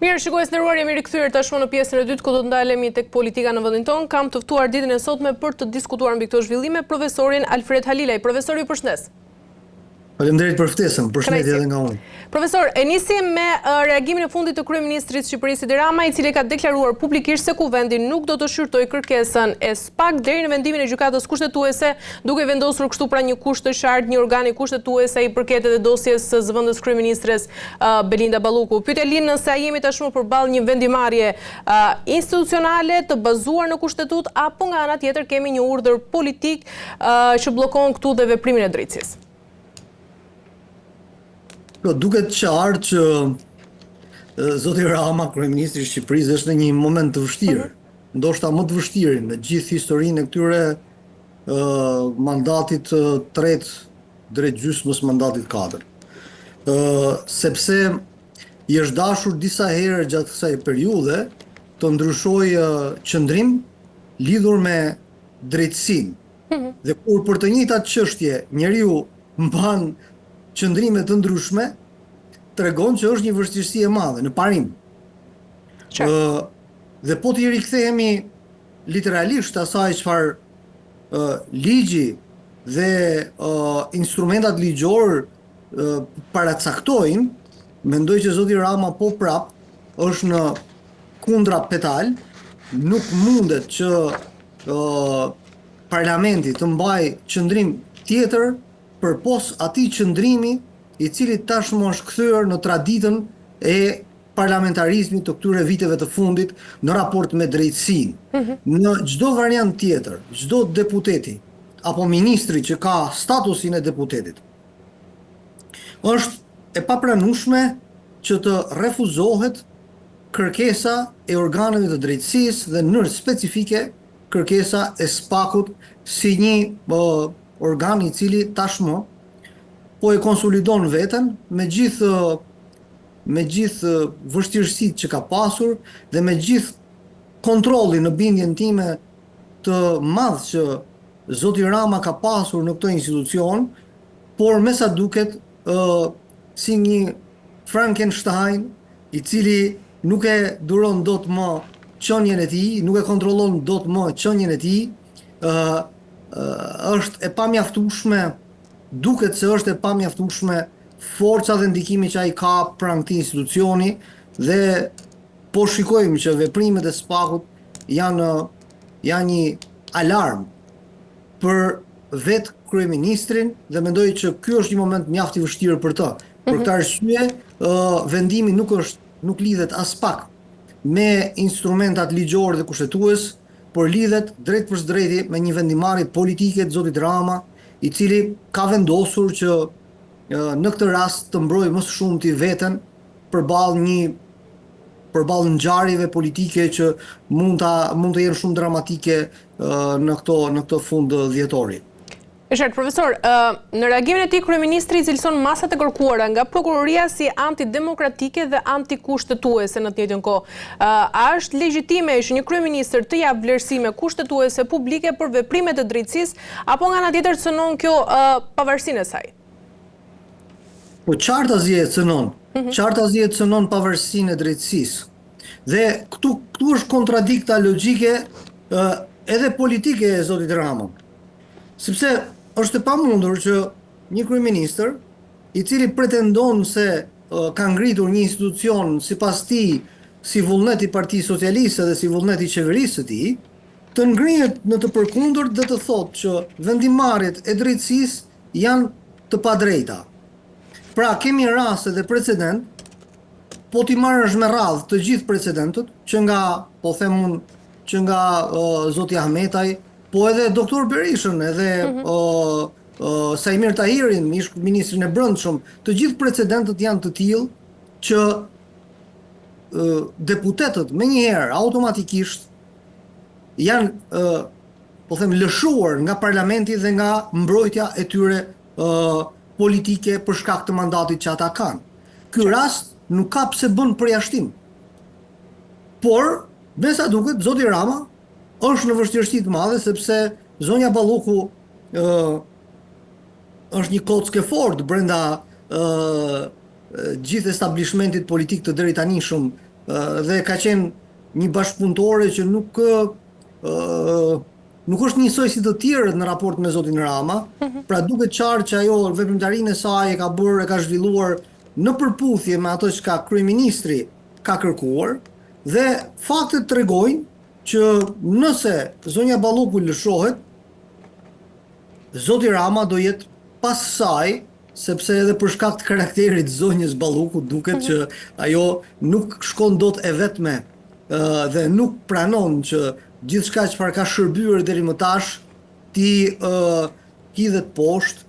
Mirë, shikues nderuar, jemi rikthyer tashmë në pjesën e dytë ku do të ndalemi tek politika në vendin tonë. Kam të ftuar ditën e sotme për të diskutuar mbi këto zhvillime profesorin Alfred Halilaj. Profesor, ju përshëndes. Faleminderit për ftesën, përshëndetje edhe nga unë. Profesor, e nisim me reagimin e fundit të kryeministrit Shqipërisë Edi Rama, i cili ka deklaruar publikisht se kuvendi nuk do të shqyrtojë kërkesën e SPAK deri në vendimin e gjykatës kushtetuese, duke vendosur kështu pra një kusht të qartë, një organ i kushtetuese i përket edhe dosjes së zëvendës kryeministres Belinda Balluku. Pyetja lind nëse jemi tashmë përballë një vendimarrje institucionale të bazuar në kushtetut, apo nga ana tjetër kemi një urdhër politik që bllokon këtu dhe veprimin e drejtësisë. Duket qartë që zoti Rama, kryeministri i Shqipërisë, është në një moment të vështirë, ndoshta më të vështirë në gjithë historinë e këtyre mandatit të tretë drejt gjysmës mandatit katër. Sepse i është dashur disa herë gjatë kësaj periudhe të ndryshojë qëndrim lidhur me drejtësinë. Dhe kur për të njëjtat çështje njeriu mban qëndrime të ndryshme, tregon që është një vështirësi e madhe në parim. Dhe po t'i rikthehemi literalisht asaj çfarë ligji dhe instrumentat ligjor paracaktojnë, mendoj që zoti Rama po prap është në kundra petal, nuk mundet që parlamenti të mbajë qëndrim tjetër përpos atij qëndrimi i cili tashmë është kthyer në traditën e parlamentarizmit të këtyre viteve të fundit në raport me drejtësinë. Në çdo variant tjetër, çdo deputeti apo ministri që ka statusin e deputetit, është e papranueshme që të refuzohet kërkesa e organeve të drejtësisë dhe në mënyrë specifike kërkesa e SPAK-ut si një organ i cili tashmë po e konsolidon veten me gjithë vështirësitë që ka pasur dhe me gjithë kontrollin në bindjen time të madh që zoti Rama ka pasur në këtë institucion, por me sa duket si një Frankenstein i cili nuk e duron dot më qenjen e tij, nuk e kontrollon dot më qenjen e tij, është e pamjaftueshme, duket se është e pamjaftueshme forca dhe ndikimi që ai ka pranë këtij institucioni dhe po shikojmë që veprimet e SPAK-ut janë një alarm për vetë kryeministrin dhe mendoj që ky është një moment mjaft i vështirë për të. Për këtë arsye, vendimi nuk lidhet as pak me instrumentat ligjore dhe kushtetues, por lidhet drejt për drejti me një vendimarrje politike të zotit Rama, i cili ka vendosur që në këtë rast të mbrojë më së shumti veten përballë ngjarjeve politike që mund të jenë shumë dramatike në këtë fund dhjetori. Qartë, profesor, në reagimin e tij kryeministri cilëson masat e kërkuara nga prokuroria si antidemokratike dhe antikushtetuese në të njëjtën kohë. A është legjitime që një kryeministër të jap vlerësime kushtetuese publike për veprimet e drejtësisë, apo nga ana tjetër cënon kjo pavarësinë e saj? Po qartë asgjë cënon pavarësinë e drejtësisë. Dhe këtu është kontradikta logjike edhe politike e zotit Rama. Sepse është e pamundur që një kryeministër i cili pretendon se ka ngritur një institucion sipas tij si vullnet i Partisë Socialiste dhe si vullnet i qeverisë së tij, të ngrihet në të përkundërt dhe të thotë që vendimarrjet e drejtësisë janë të padrejta. Pra kemi raste dhe precedent, po t'i marrësh me radhë të gjithë precedentët, që nga, po them unë, që nga zoti Ahmetaj, po edhe doktor Berishën, edhe Sajmir Tahirin, ministrin e Brendshëm, të gjithë precedentët janë të tillë që deputetët menjëherë automatikisht janë po them lëshuar nga parlamenti dhe nga mbrojtja e tyre politike për shkak të mandatit që ata kanë. Ky rast nuk ka pse bën përjashtim. Por, me sa duket, zoti Rama është në vështirësi të madhe sepse zonja Balluku është një kockë e fortë brenda gjithë establishmentit politik të drejtanishëm dhe ka qenë një bashkëpunëtore që nuk është njësoj si të tjerët në raport me zotin Rama, pra duket qartë që ajo veprimtarinë e saj e ka zhvilluar në përputhje me ato që ka kryeministri ka kërkuar, dhe faktet tregojnë që nëse zonja Balluku lëshohet, zoti Rama do jetë pas saj, sepse edhe për shkak të karakterit zonjës Balluku duket që ajo nuk shkon dot e vetme dhe nuk pranon që gjithçka çfarë ka shërbyer deri më tash ti hidhet poshtë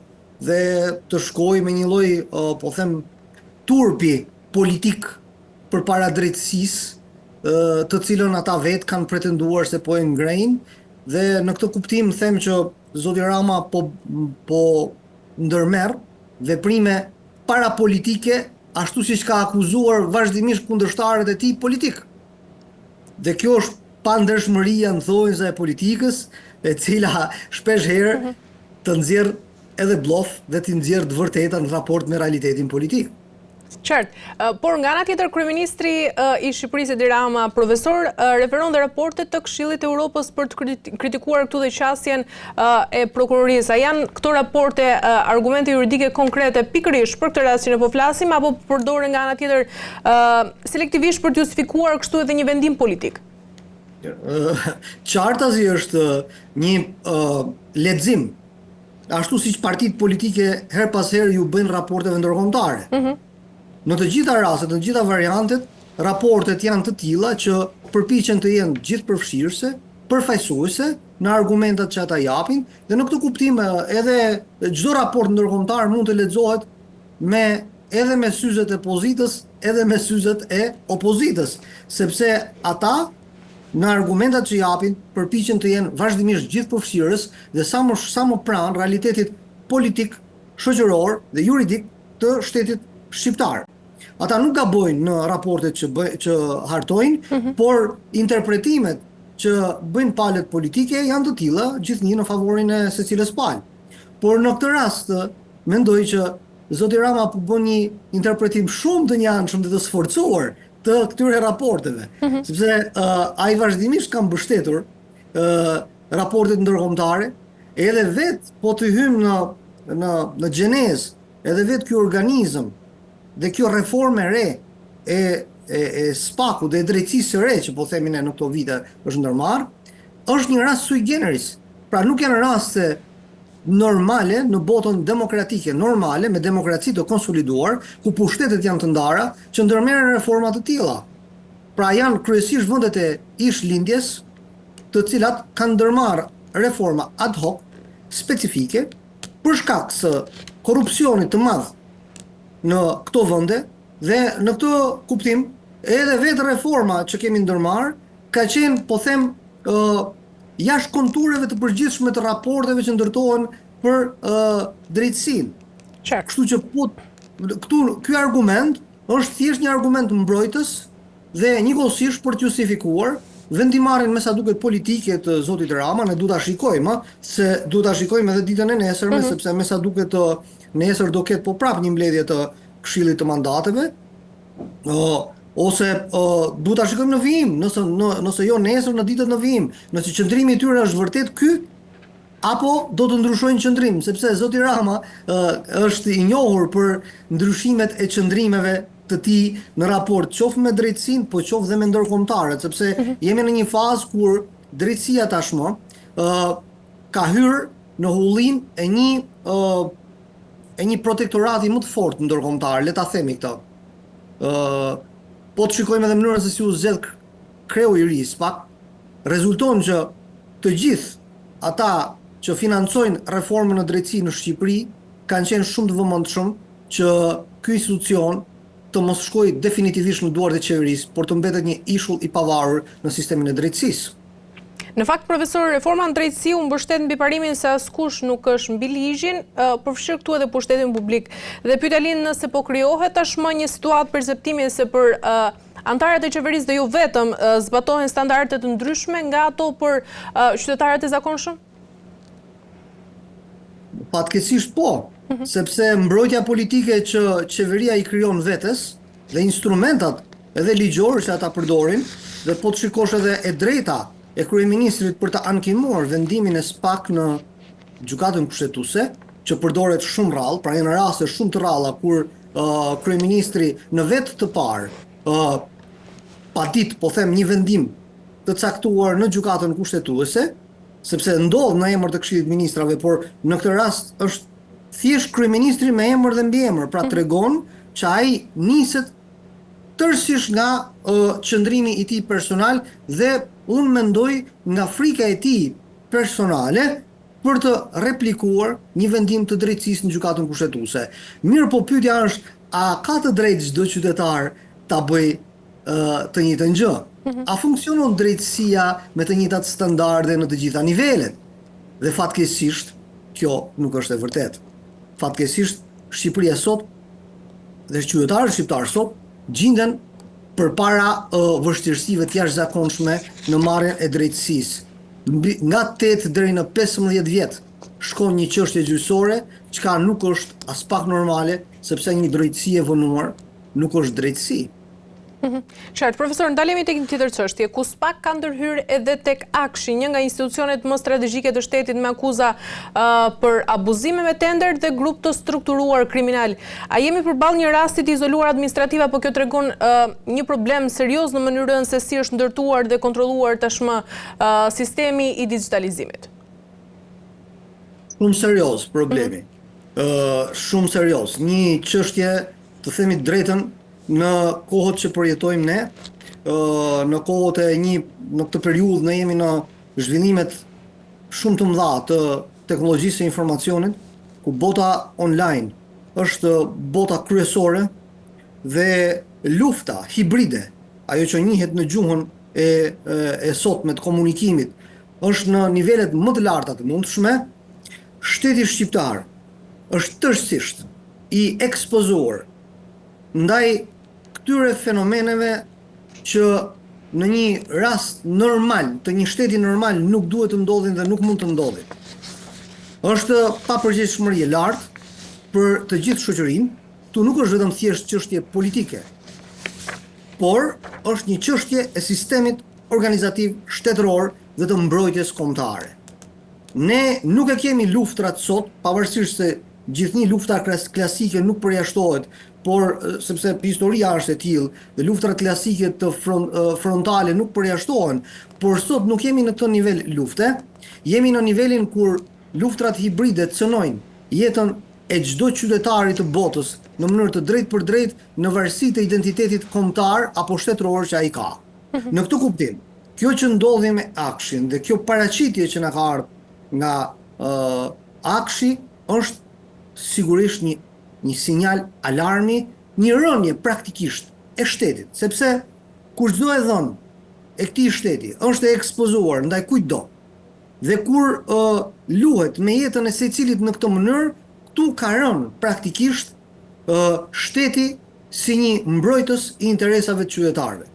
dhe të shkojë me një lloj po them turpi politik përpara drejtësisë, të cilën ata vetë kanë pretenduar se po e ngrejnë, dhe në këtë kuptim them që zoti Rama po ndërmerr veprime parapolitike, ashtu siç ka akuzuar vazhdimisht kundërshtarët e tij politik. Dhe kjo është pandershmëria në thonjza e politikës, e cila shpesh herë të nxjerr edhe bllop dhe të nxjerr të vërteta në raport me realitetin politik. Qartë, por nga ana tjetër kryeministri i Shqipërisë Edi Rama, profesor, referon dhe raportet të Këshillit të Evropës për të kritikuar këtu dhe qasjen e prokurorisë. A janë këto raporte argumente juridike konkrete pikërisht për këtë rast që ne po flasim, apo përdoren nga ana tjetër selektivisht për të justifikuar kështu edhe një vendim politik? Qartazi është një lexim, ashtu siç partitë politike her pas herë ju bëjnë raporteve ndërkombëtare. Në të gjitha rastet, në të gjitha variantet, raportet janë të tilla që përpiqen të jenë gjithëpërfshirëse, përfaqësuese në argumentat që ata japin, dhe në këtë kuptim edhe çdo raport ndërkombëtar mund të lexohet edhe me syzet e pozitës, edhe me syzet e opozitës, sepse ata në argumentat që japin përpiqen të jenë vazhdimisht gjithëpërfshirës dhe sa më pranë realitetit politik, shoqëror dhe juridik të shtetit shqiptar. Ata nuk gabojnë në raportet që hartojnë, por interpretimet që bëjnë palët politike janë të tilla, gjithnjë në favorin e secilës palë. Por në këtë rast mendoj që zoti Rama po bën një interpretim shumë të njanshëm dhe të sforcuar të këtyre raporteve, sepse ai vazhdimisht ka mbështetur raportet ndërkombëtare, edhe vetë po të hymë në gjenezë, edhe vetë ky organizëm dhe kjo reforme re e SPAK-u dhe drejtësisë së re që po themi ne në këto vite është ndërmarr, është një rast sui generis. Pra nuk janë raste normale në botën demokratike, normale me demokraci të konsoliduar, ku pushtetet janë të ndara, që ndërmerren reforma të tilla. Pra janë kryesisht vendet e ishlindjes, të cilat kanë ndërmarrë reforma ad hoc specifike për shkak të korrupsionit të madh në këto vende, dhe në këtë kuptim edhe vetë reforma që kemi ndërmarrë ka qenë, po them, jashtë kontureve të përgjithshme të raporteve që ndërtohen për drejtësinë. Kështu që ky argument është thjesht një argument mbrojtës dhe njëkohësisht për të justifikuar vendimarrjen me sa duket politike të zotit Rama. Ne duhet ta shikojmë, se duhet ta shikojmë edhe ditën e nesërme, sepse me sa duket nesër do ketë po prap një mbledhje të Këshillit të Mandateve, ose duhet ta shikojmë në vijim, nëse jo nesër, në ditët në vijim, nëse qëndrimi i tyre është vërtet ky, apo do të ndryshojnë qëndrim, sepse zoti Rama është i njohur për ndryshimet e qëndrimeve të tij në raport qoftë me drejtësinë, po qoftë dhe me ndërkombëtarët, sepse jemi në një fazë kur drejtësia tashmë ka hyrë në hullin e një protektorati më të fortë ndërkombëtar, le ta themi këtë. Po të shikojmë edhe mënyrën se si u zgjedh kreu i ri SPAK, rezulton që të gjithë ata që financojnë reformën në drejtësi në Shqipëri kanë qenë shumë të vëmendshëm që ky institucion të mos shkojë definitivisht në duart e qeverisë, por të mbetet një ishull i pavarur në sistemin e drejtësisë. Në fakt, profesor, reforma në drejtësi u mbështet mbi parimin se askush nuk është mbi ligjin, përfshirë këtu edhe pushtetin publik. Dhe pyetja lind nëse po krijohet tashmë një situatë perceptimi se për antarët e qeverisë dhe jo vetëm zbatohen standarde të ndryshme nga ato për qytetarët e zakonshëm? Fatkeqësisht po, sepse mbrojtja politike që qeveria i krijon vetes dhe instrumentat edhe ligjor që ata përdorin, dhe po të shikosh edhe e drejta e kryeministrit për të ankimuar vendimin e SPAK në gjykatën kushtetuese, që përdoret shumë rrallë, pra janë raste shumë të rralla kur kryeministri në vetë të parë pa ditë, po them, një vendim të caktuar në gjykatën kushtetuese, sepse ndodh në emër të Këshillit të Ministrave, por në këtë rast është thjesht kryeministri me emër dhe mbiemër, pra tregon që ai niset tërësisht nga qëndrimi i tij personal dhe unë mendoj nga frika e tij personale për të replikuar një vendim të drejtësisë në gjykatën kushtetuese. Mirë, po pyetja është, a ka të drejtë çdo qytetar ta bëjë të njëjtën gjë? A funksionon drejtësia me të njëjtat standarde në të gjitha nivelet? Dhe fatkeqësisht kjo nuk është e vërtetë. Fatkeqësisht Shqipëria sot dhe qytetarët shqiptar sot gjenden përpara vështirësive të jashtëzakonshme në marrjen e drejtësisë. Nga 8 deri në 15 vjet shkon një çështje gjyqësore, çka nuk është as pak normale, sepse një drejtësi e vonuar nuk është drejtësi. Qartë, profesor, ndalemi tek një tjetër çështje, ku SPAK ka ndërhyrë edhe tek Akshi, një nga institucionet më strategjike të shtetit me akuza për abuzime me tender dhe grup të strukturuar kriminal. A jemi përballë një rasti të izoluar administrativ, apo kjo tregon një problem serioz në mënyrën se si është ndërtuar dhe kontrolluar tashmë sistemi i digitalizimit? Shumë serioz problemi. Shumë serioz. Një çështje, të themi të drejtën, në kohët që përjetojmë ne, në kohët në këtë periudhë ne jemi në zhvillimet shumë të mëdha të teknologjisë e informacionit, ku bota online është bota kryesore dhe lufta hibride, ajo që njihet në gjuhën e sotme të komunikimit, është në nivelet më të larta të mundshme. Shteti shqiptar është tërësisht i ekspozuar ndaj këtyre fenomeneve që në një rast normal, të një shteti normal, nuk duhet të ndodhin dhe nuk mund të ndodhin. Është papërgjegjshmëri e lartë për të gjithë shoqërinë. Tu nuk është vetëm thjesht çështje politike, por është një çështje e sistemit organizativ shtetëror dhe të mbrojtjes kombëtare. Ne nuk e kemi luftrat sot, pavarësisht se gjithnjë lufta klasike nuk përjashtohet, por sepse historia është e tillë dhe luftrat klasike të frontale nuk përjashtohen, por sot nuk jemi në këtë nivel lufte, jemi në nivelin kur luftrat hibride cënojnë jetën e çdo qytetari të botës në mënyrë të drejtë për drejtë në varësi të identitetit kombëtar apo shtetëror që ai ka. Në këtë kuptim, kjo që ndodhi me Akshin dhe kjo paraqitje që na ka ardhur nga Akshi është sigurisht një sinjal alarmi, një rënje praktikisht e shtetit, sepse kur çdo e dhënë e këtij shteti është e ekspozuar ndaj kujtdo, dhe kur luhet me jetën e secilit në këtë mënyrë, këtu ka rënë praktikisht shteti si një mbrojtës i interesave të qytetarëve.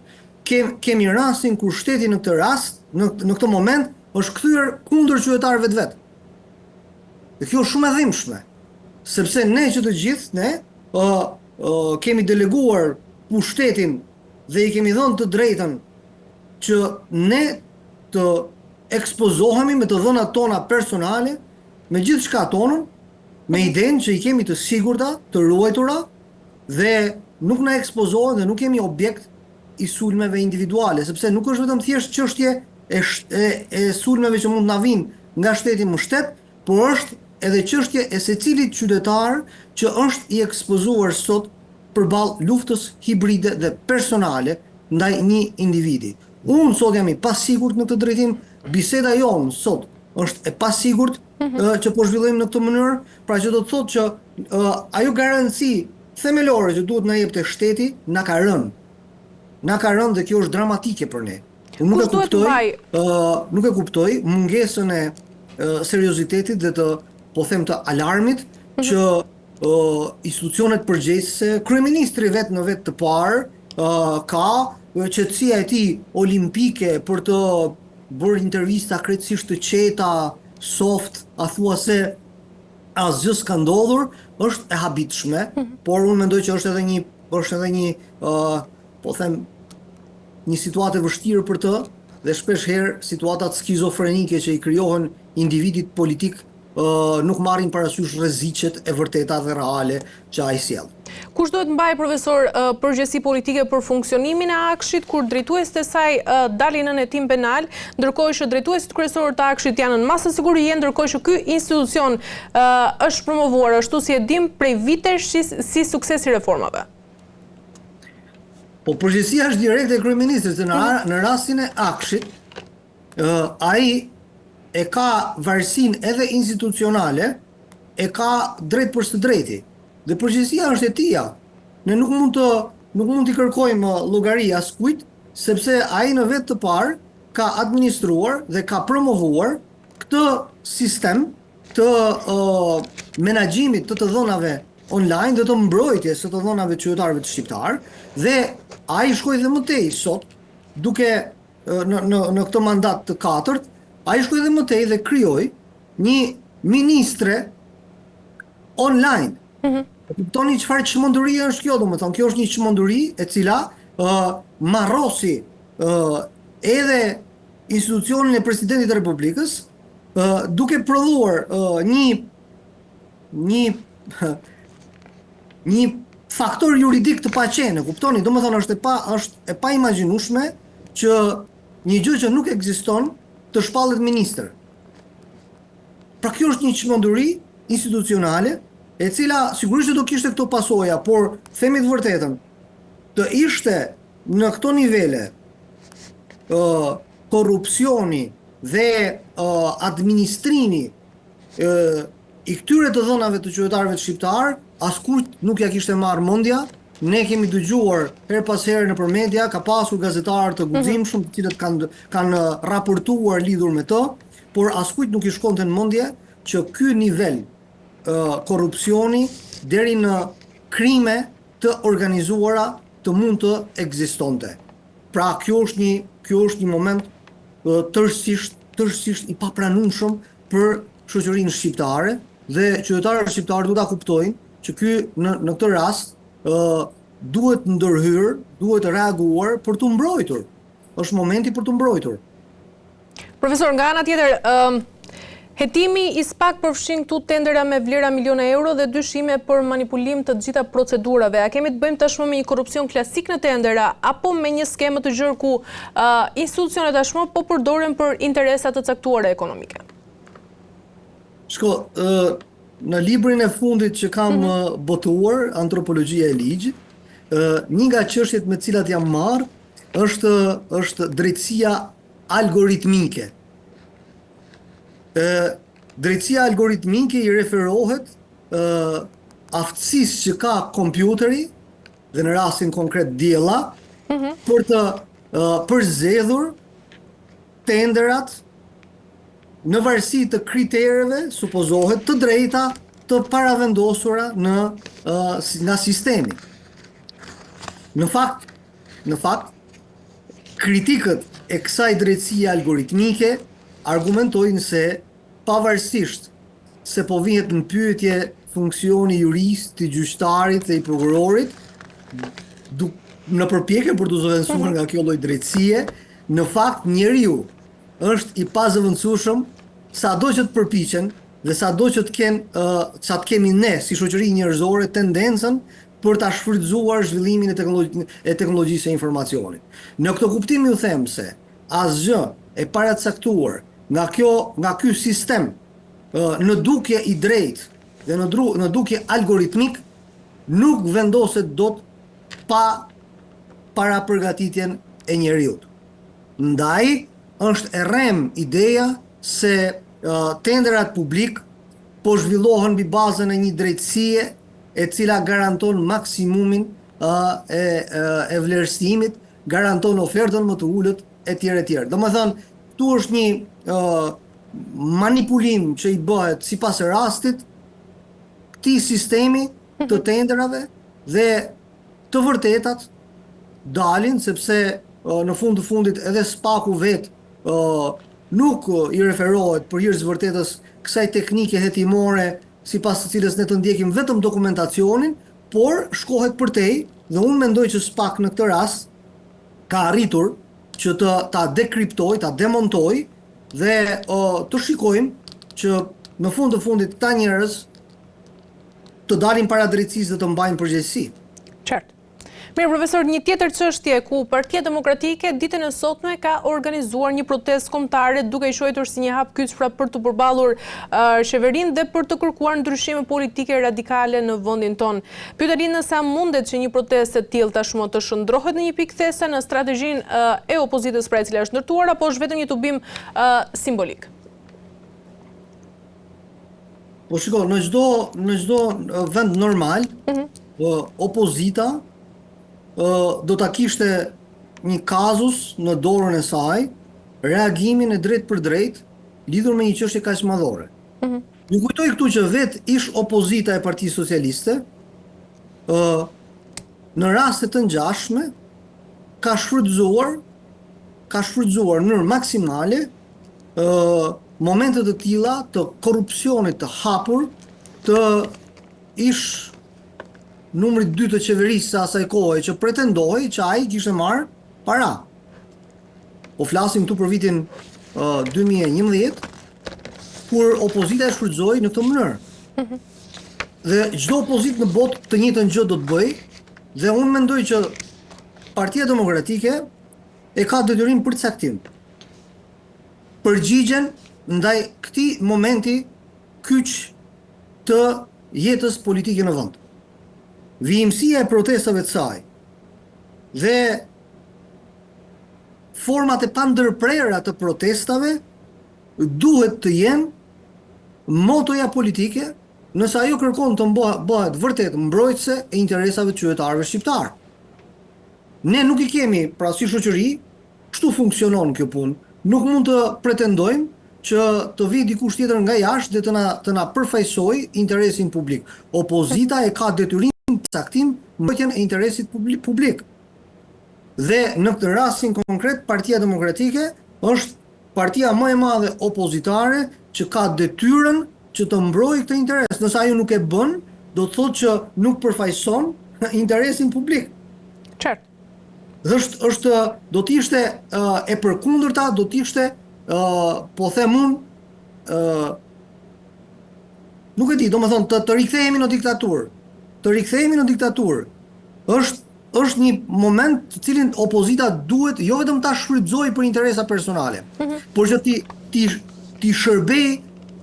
Kemi rastin kur shteti në këtë rast, në këtë moment, është kthyer kundër qytetarëve të vet. Dhe kjo është shumë e dhimbshme, sepse ne që të gjithë ne kemi deleguar pushtetin dhe i kemi dhënë të drejtën që ne të ekspozohemi me të dhënat tona personale, me gjithçka tonën, me idenë që i kemi të sigurta, të ruajtura dhe nuk na ekspozohen dhe nuk kemi objekt i sulmeve individuale, sepse nuk është vetëm thjesht çështje e sulmeve që mund na vinë nga shteti më shtet, por është edhe çështje e secilit qytetar që është i ekspozuar sot përballë luftës hibride dhe personale ndaj një individi. Unë sot jam i pasigurt në këtë drejtim, biseda jonë sot është e pasigurt që po zhvillojmë në këtë mënyrë, pra që do të thotë që ajo garanci themelore që duhet na jepte shteti na ka rënë. Na ka rënë dhe kjo është dramatike për ne. Unë nuk e kuptoj mungesën e seriozitetit dhe të, po them, të alarmit që institucionet përgjegjëse, kryeministri vetë në vetë të parë ka qetësia e tij olimpike për të bërë intervista krejtësisht të qeta, soft, a thua se asgjë s'ka ndodhur, është e habitshme, por unë mendoj që është edhe një po them, një situatë e vështirë për të, dhe shpesh herë situatat skizofrenike që i krijohen individit politik nuk marrin parasysh rreziqet e vërteta dhe reale që ai sjell. Kush duhet mbaj, profesor, përgjegjësi politike për funksionimin e Akshit, kur drejtuesit e saj dalin në hetim penal, ndërkohë që drejtuesit kryesorë të Akshit janë në masë sigurie, ndërkohë që ky institucion është promovuar ashtu si e dim prej vitesh si sukses i reformave? Po përgjegjësia është direkte e kryeministrit, se në rastin e Akshit, ai e ka varësinë edhe institucionale, e ka drejt për së drejti. Dhe përgjegjësia është e tija. Ne nuk mund t'i kërkojmë llogari askujt, sepse ai në vetë të parë ka administruar dhe ka promovuar këtë sistem të menaxhimit të dhënave online dhe të mbrojtjes së të dhënave të qytetarëve të shqiptar, dhe ai shkoi dhe më tej sot, duke në këtë mandat të katërt, ai shkoi dhe më tej dhe krijoi një ministre online. Kuptoni çfarë çmenduri është kjo, domethënë kjo është një çmenduri e cila marrosi edhe institucionin e presidentit të Republikës, duke prodhuar një faktor juridik të paqene, kuptoni, domethënë është e pa imagjinueshme që një gjë që nuk ekziston të shpallet ministër. Pra kjo është një çmenduri institucionale, e cila sigurisht do kishte këto pasoja, por themi të vërtetën, të ishte në këto nivele korrupsioni dhe administrimi i këtyre të dhënave të qytetarëve shqiptar, askujt nuk ja kishte marrë mendja. Ne kemi dëgjuar her pas here nëpër media, ka pasur gazetarë të guximshëm, të cilët kanë raportuar lidhur me të, por askujt nuk i shkonte në mendje që ky nivel korrupsioni deri në krime të organizuara të mund të ekzistonte. Pra kjo është një moment tërësisht i papranueshëm për shoqërinë shqiptare, dhe qytetarët shqiptarë duhet ta kuptojnë që ky në këtë rast duhet ndërhyrë, duhet reaguar për të mbrojtur. Është momenti për të mbrojtur. Profesor, nga ana tjetër, hetimi i SPAK përfshin këtu tendera me vlera miliona euro dhe dyshime për manipulim të gjitha procedurave. A kemi të bëjmë tashmë me një korrupsion klasik në tendera, apo me një skemë të gjerë ku institucionet tashmë po përdoren për interesa të caktuara ekonomike? Shko, në librin e fundit që kam botuar, Antropologjia e ligjit, një nga çështjet me të cilat jam marrë është drejtësia algoritmike. Drejtësia algoritmike i referohet aftësisë që ka kompjuteri, dhe në rastin konkret diella, për të përzgjedhur tenderat në varësi të kritereve, supozohet, të drejta të paravendosura nga sistemi. Në fakt, kritikët e kësaj drejtësie algoritmike argumentojnë se pavarësisht se po vihet në pyetje funksioni jurist, i gjyqtarit dhe i prokurorit, në përpjekje për të zëvendësuar nga kjo lloj drejtësie, në fakt njeriu është i pazëvendësueshëm sado që të përpiqen dhe sado që të kemi ne si shoqëri njerëzore tendencën për ta shfrytzuar zhvillimin e teknologjisë së informacionit. Në këtë kuptim ju them se asgjë e paracaktuar nga ky sistem në dukje i drejtë dhe në dukje algoritmik nuk vendoset dot pa parapërgatitjen e njeriut. Ndaj është e rrem ideja se tenderat publik po zhvillohen mbi bazën e një drejtësie e cila garanton maksimumin e vlerësimit, garanton ofertën më të ulët etj. Domethënë, këtu është një manipulim që i bëhet sipas rastit këtij sistemi të tenderave, dhe të vërtetat dalin, sepse në fund të fundit edhe SPAK-u vet nuk i referohet për hir të vërtetës kësaj teknike hetimore, sipas të cilës ne të ndjekim vetëm dokumentacionin, por shkohet përtej, dhe unë mendoj që SPAK në këtë rast ka arritur që ta dekriptoj, ta demontoj dhe të shikojmë që në fund të fundit ta njerëz të dalin para drejtësisë dhe të mbajnë përgjegjësi. Qartë. Mirë, profesor, një tjetër çështje ku Partia Demokratike ditën e sotme ka organizuar një protestë kombëtare duke i quajtur si një hap kyçfra për të përballur qeverinë dhe për të kërkuar ndryshime politike radikale në vendin tonë. Pyetja nëse mundet që një protestë e tillë tashmë të shndrohet në një pikë these në strategjinë e opozitës pra e cila është ndërtuar apo është vetëm një tubim simbolik? Po shiko, në çdo vend normal, opozita do ta kishte një kazus në dorën e saj, reagimin e drejt për drejt, lidhur me një çështje kaq madhore. Ju kujtoj këtu që vetë ish opozita e Partisë Socialiste, në raste të ngjashme, ka shfrytzuar në mënyrë maksimale momente të tilla të korrupsionit të hapur të ish numri 2 të qeverisë së asaj kohe që pretendohej që ai kishte marrë para. Po flasim këtu për vitin 2011, kur opozita e shfrytëzoi në këtë mënyrë. Dhe çdo opozitë në botë të njëjtën gjë do të bëjë, dhe unë mendoj që Partia Demokratike e ka detyrim përcaktim. Përgjigjen ndaj këtij momenti kyç të jetës politike në vend. Vijimësia e protestave të saj dhe format e pandërprera të protestave duhet të jenë motoja politike nëse ajo kërkon të bëhet vërtet mbrojtëse e interesave të qytetarëve shqiptar. Ne nuk i kemi, pra si shoqëri, kështu funksionon kjo punë. Nuk mund të pretendojmë që të vi dikush tjetër nga jashtë dhe të na përfaqësojë interesin publik. Opozita e ka detyrim caktim mbrojtjen e interesit publik. Dhe në këtë rastin konkret, Partia Demokratike është partia më e madhe opozitare që ka detyrën që të mbrojë këtë interes. Nëse ajo nuk e bën, do të thotë që nuk përfaqëson interesin publik. Qartë. Dhe do të ishte e përkundërta, do të ishte po them unë nuk e di, domethënë të rikthehemi në diktaturë. Të rikthehemi në diktaturë është një moment të cilin opozita duhet jo vetëm ta shfrytëzojë për interesa personale, por që ti shërbej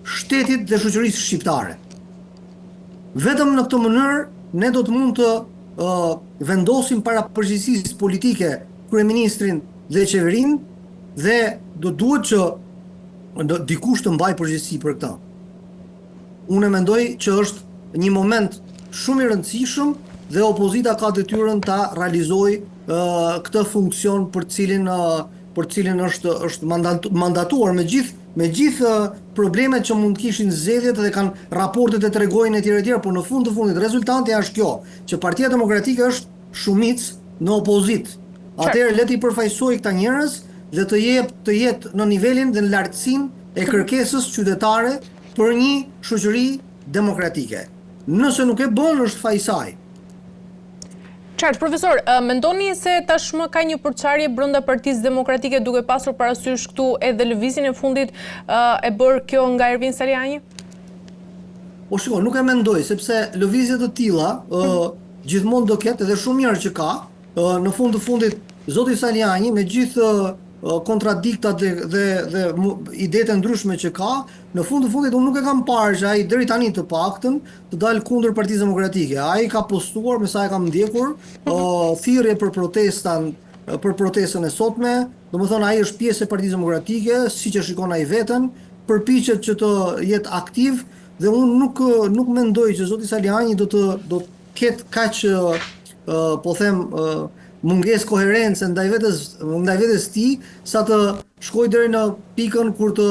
shtetit dhe shoqërisë shqiptare. Vetëm në këtë mënyrë ne do të mund të vendosim para përgjegjësisë politike kryeministrin dhe qeverinë dhe do duhet që dikush të mbajë përgjegjësi për këtë. Unë mendoj që është një moment shumë i rëndësishëm dhe opozita ka detyrën ta realizojë këtë funksion për cilin është mandatuar me gjithë problemet që mund kishin zgjedhjet dhe kanë raportet e tregojnë etj, por në fund të fundit rezultati është kjo, që Partia Demokratike është shumicë në opozitë. Atëherë le të përfaqësojë këta njerëz dhe të jetë në nivelin dhe në lartësinë e kërkesës qytetare për një shoqëri demokratike. Nëse nuk e bën, është faji i saj. Qartë, profesor, mendoni se tashmë ka një përçarje brenda Partisë Demokratike duke pasur parasysh këtu edhe lëvizjen e fundit e bërë kjo nga Ervin Saliani? Po shiko, nuk e mendoj, sepse lëvizje të tilla gjithmonë do ketë edhe shumë mirë që ka. Në fund të fundit, zoti Saliani me gjithë kontradiktat dhe idetë ndryshme që ka, në fund të fundit unë nuk e kam parë që ai deri tani të paktën të dalë kundër Partisë Demokratike. Ai ka postuar, me sa e kam ndjekur, thirrje për protestën e sotme, domethënë ai është pjesë e Partisë Demokratike, siç e shikon ai veten, përpiqet që të jetë aktiv dhe unë nuk mendoj që zoti Saliani do të ketë kaq po them mungesë koherence ndaj vetes tij sa të shkojë deri në pikën kur të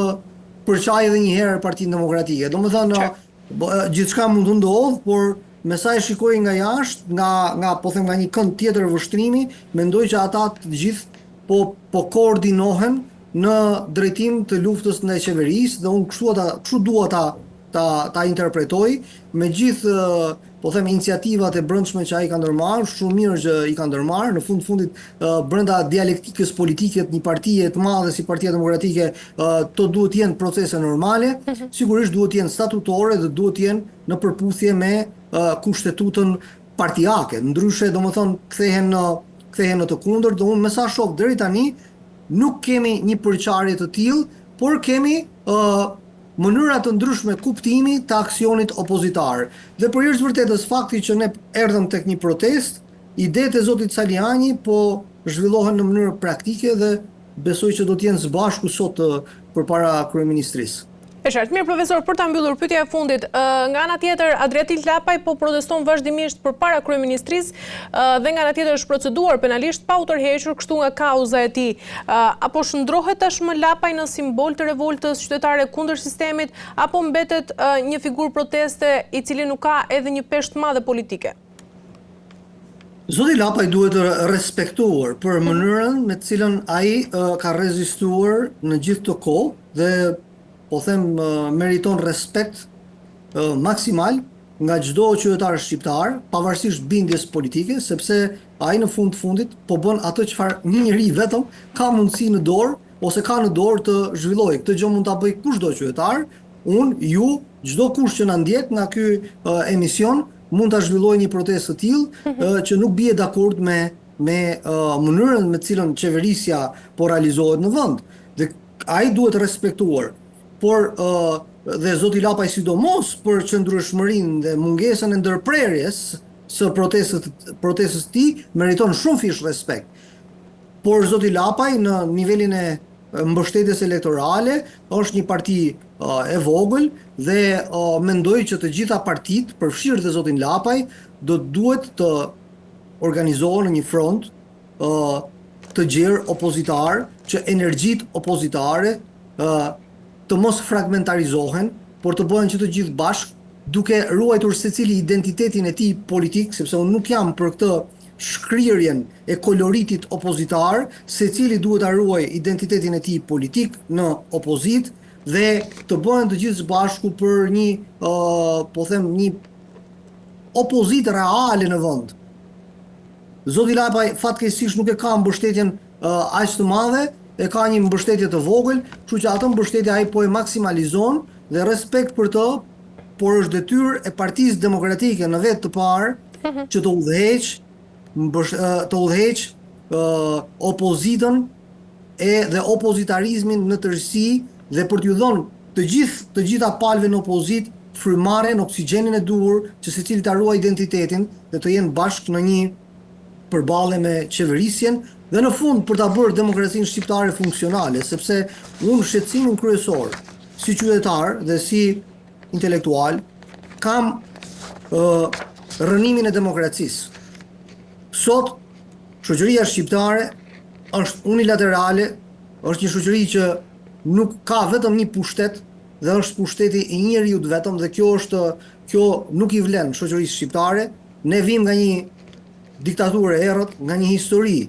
përçajë edhe një herë Partinë Demokratike. Domethënë gjithçka mund të ndodhë, por me sa e shikoj nga jashtë, nga po them nga një kënd tjetër vështrimi, mendoj që ata të gjithë po koordinohen në drejtim të luftës ndaj qeverisë dhe unë kështu dua ta interpretoj me gjithë po them iniciativat e brendshme që ai ka ndërmarrë, shumë mirë që i ka ndërmarrë, në fundit brenda dialektikës politike të një partie të madhe si Partia Demokratike, to duhet të jenë procese normale, sigurisht duhet të jenë statutore dhe duhet të jenë në përputhje me kushtetutën partijake. Ndryshe, domethënë, kthehen në të kundërt, dhe unë me sa shoh deri tani nuk kemi një përqarje të tillë, por kemi mënyra të ndryshme kuptimi të aksionit opozitar. Dhe për jashtë vërtetës fakti që ne erdhëm tek një protest, idetë e zotit Saliani po zhvillohen në mënyrë praktike dhe besoj që do të jenë së bashku sot përpara kryeministrisë. E qartë, mirë profesor, për ta mbyllur pyetja e fundit, nga ana tjetër Adriatil Lapaj po proteston vazhdimisht përpara kryeministrisë dhe nga ana tjetër është proceduar penalisht pa u tërhequr kështu nga kauza e tij. Apo shndrohet tashmë Lapaj në simbol të revoltës qytetare kundër sistemit apo mbetet një figurë proteste i cili nuk ka edhe një peshë të madhe politike? Zoti Lapaj duhet të respektuar për mënyrën me të cilën ai ka rezistuar në gjithë këtë kohë dhe po them meriton respekt maksimal nga çdo qytetar shqiptar, pavarësisht bindjes politike, sepse ai në fundit po bën atë çfarë një njeri vetëm ka mundësi në dorë ose ka në dorë të zhvillojë. Këtë gjë mund ta bëj kushdo qytetar, unë, ju, çdo kush që na ndjek nga ky emision mund ta zhvillojë një protestë të tillë që nuk bie dakord me mënyrën me të cilën qeverisja po realizohet në vend. Dhe ai duhet respektuar. Por dhe zoti Lapaj sidomos për qëndrueshmërinë dhe mungesën e ndërprerjes së protestës të tij meriton shumë fish respekt. Por zoti Lapaj në nivelin e mbështetjes elektorale është një parti e vogël dhe mendoj që të gjitha partitë, përfshirë dhe zotin Lapaj, duhet të organizohen në një front të gjerë opozitar, që energjitë opozitare të mos fragmentarizohen, por të bëhen që të gjithë bashkë, duke ruajtur secili identitetin e tij politik, sepse unë nuk jam për këtë shkrirjen e koloritit opozitar, secili duhet ta ruajë identitetin e tij politik në opozit dhe të bëhen të gjithë bashku për një po them një opozit reale në vend. Zoti Lapaj fatkeqësisht nuk e ka mbështetjen aq të madhe, e ka një mbështetje të vogël, kështu që atë mbështetje ai po e maksimalizon dhe respekt për të, por është detyrë e Partisë Demokratike në vetë të parë që të udhëheq opozitën dhe opozitarizmin në tërësi dhe për t'ju dhënë të gjitha palëve në opozit frymaren, oksigjenin e duhur që secili ta ruajë identitetin dhe të jenë bashkë në një përballje me qeverisjen dhe në fund për ta bërë demokracinë shqiptare funksionale, sepse unë shqetësimin kryesor si qytetar dhe si intelektual kam rënimin e demokracisë. Sot shoqëria shqiptare është unilaterale, është një shoqëri që nuk ka vetëm një pushtet dhe është pushteti i njeriut vetëm dhe kjo nuk i vlen shoqërisë shqiptare. Ne vim nga një diktaturë e errët, nga një histori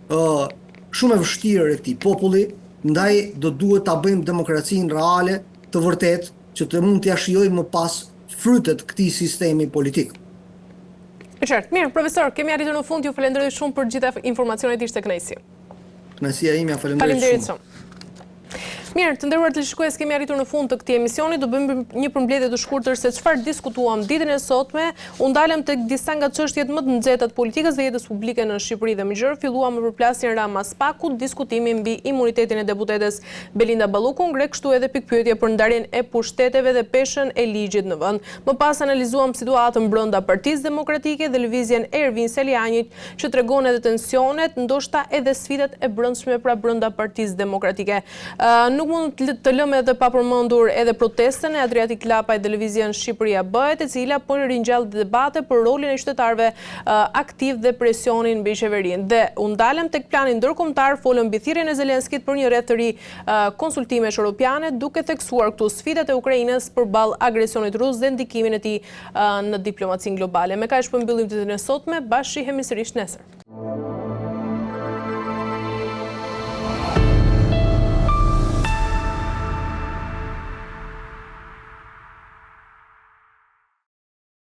shumë e vështirë e këtij populli, ndaj do duhet ta bëjmë demokracinë reale, të vërtetë, që të mund t'ja shijojmë më pas frytet këtij sistemi politik. E qartë, mirë, profesor, kemi arritur në fund, ju falenderoj shumë për gjitha informacionet, ishte kënaqësi. Kënaqësia ime, falenderoj shumë. Mirë, të nderuar televizionistë, kemi arritur në fund të këtij emisioni. Do bëjmë një përmbledhje të shkurtër se çfarë diskutuam ditën e sotme. U ndalëm tek disa nga çështjet më të nxehta të politikës dhe jetës publike në Shqipëri dhe më gjërë. Filluam me përplasjen Rama Spaku, diskutimin mbi imunitetin e deputetes Belinda Balluku, ngre kështu edhe pikpyetje për ndarjen e pushteteve dhe peshën e ligjit në vend. Më pas analizuam situatën brenda Partisë Demokratike dhe lëvizjen e Ervin Selianit, që tregon edhe tensionet, ndoshta edhe sfidat e brendshme pra brenda Partisë Demokratike. Nuk mund të lëmë edhe pa përmendur edhe protestën e Adriatil Lapaj dhe Lëvizjen Shqipëria Bëhet, e cila po ringjall debate për rolin e qytetarëve aktiv dhe presionin mbi qeverinë. Dhe u ndalëm tek plani ndërkombëtar, folëm mbi thirrjen e Zelenskit për një rreth të ri konsultimesh europiane, duke theksuar këtu sfidat e Ukrainës përballë agresionit rus dhe ndikimin e tij në diplomacinë globale. Me kaq po mbyllim ditën e sotme, bashkë shihemi sërish nesër.